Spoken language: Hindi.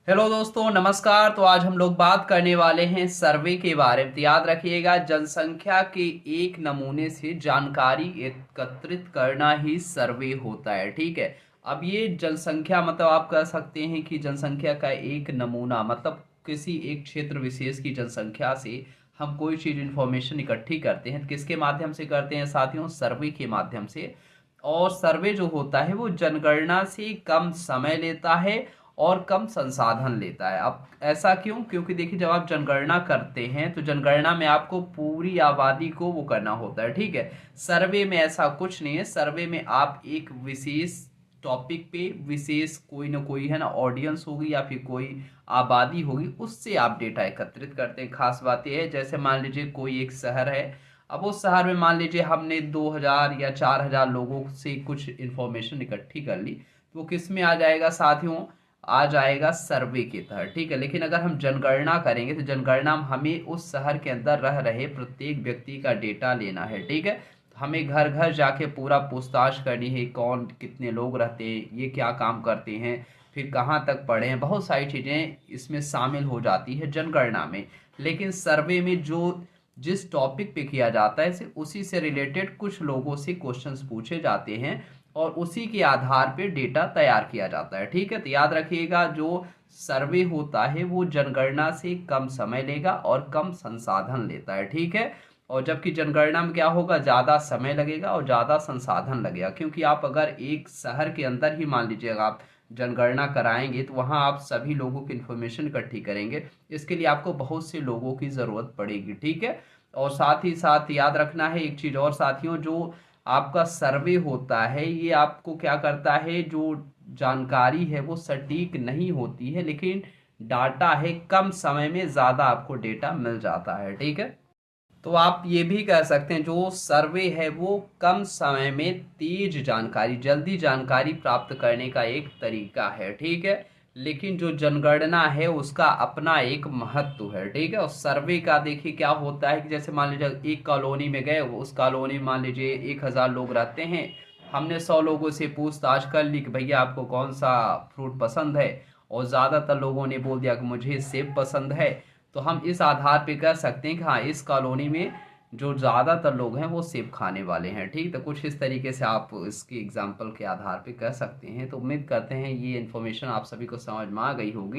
हेलो दोस्तों, नमस्कार। तो आज हम लोग बात करने वाले हैं सर्वे के बारे में। तो याद रखिएगा, जनसंख्या के एक नमूने से जानकारी एकत्रित करना ही सर्वे होता है। ठीक है। अब ये जनसंख्या मतलब आप कह सकते हैं कि जनसंख्या का एक नमूना मतलब किसी एक क्षेत्र विशेष की जनसंख्या से हम कोई चीज इंफॉर्मेशन इकट्ठी करते हैं। किसके माध्यम से करते हैं साथियों? सर्वे के माध्यम से। और सर्वे जो होता है वो जनगणना से कम समय लेता है और कम संसाधन लेता है। अब ऐसा क्यों? क्योंकि देखिए, जब आप जनगणना करते हैं तो जनगणना में आपको पूरी आबादी को वो करना होता है। ठीक है। सर्वे में ऐसा कुछ नहीं है। सर्वे में आप एक विशेष टॉपिक पे विशेष कोई ना कोई है ना ऑडियंस होगी या फिर कोई आबादी होगी, उससे आप डेटा एकत्रित करते हैं। खास बात यह है, जैसे मान लीजिए कोई एक शहर है। अब उस शहर में मान लीजिए हमने 2000 या 4000 लोगों से कुछ इंफॉर्मेशन इकट्ठी कर ली, तो वो किस में आ जाएगा साथियों? आ जाएगा सर्वे के तहत। ठीक है। लेकिन अगर हम जनगणना करेंगे तो जनगणना में हमें उस शहर के अंदर रह रहे प्रत्येक व्यक्ति का डेटा लेना है। ठीक है। हमें घर घर जाके पूरा पूछताछ करनी है, कौन कितने लोग रहते हैं, ये क्या काम करते हैं, फिर कहाँ तक पढ़े हैं। बहुत सारी चीज़ें इसमें शामिल हो जाती है जनगणना में। लेकिन सर्वे में जो जिस टॉपिक पे किया जाता है उसी से रिलेटेड कुछ लोगों से क्वेश्चंस पूछे जाते हैं और उसी के आधार पे डेटा तैयार किया जाता है। ठीक है। तो याद रखिएगा, जो सर्वे होता है वो जनगणना से कम समय लेगा और कम संसाधन लेता है। ठीक है। और जबकि जनगणना में क्या होगा, ज़्यादा समय लगेगा और ज़्यादा संसाधन लगेगा। क्योंकि आप अगर एक शहर के अंदर ही मान लीजिएगा आप जनगणना कराएंगे तो वहाँ आप सभी लोगों की इन्फॉर्मेशन इकट्ठी करेंगे। इसके लिए आपको बहुत से लोगों की ज़रूरत पड़ेगी। ठीक है। और साथ ही साथ याद रखना है एक चीज़ और साथियों, जो आपका सर्वे होता है ये आपको क्या करता है, जो जानकारी है वो सटीक नहीं होती है, लेकिन डाटा है कम समय में ज़्यादा आपको डेटा मिल जाता है। ठीक है। तो आप ये भी कह सकते हैं, जो सर्वे है वो कम समय में तेज जानकारी, जल्दी जानकारी प्राप्त करने का एक तरीका है। ठीक है। लेकिन जो जनगणना है उसका अपना एक महत्व है। ठीक है। और सर्वे का देखिए क्या होता है कि जैसे मान लीजिए एक कॉलोनी में गए, उस कॉलोनी में मान लीजिए 1000 लोग रहते हैं। हमने 100 लोगों से पूछताछ कर ली कि भैया आपको कौन सा फ्रूट पसंद है, और ज़्यादातर लोगों ने बोल दिया कि मुझे सेब पसंद है। तो हम इस आधार पे कह सकते हैं कि हाँ, इस कॉलोनी में जो ज़्यादातर लोग हैं वो सेब खाने वाले हैं। ठीक। तो कुछ इस तरीके से आप इसकी एग्जाम्पल के आधार पे कह सकते हैं। तो उम्मीद करते हैं ये इन्फॉर्मेशन आप सभी को समझ में आ गई होगी।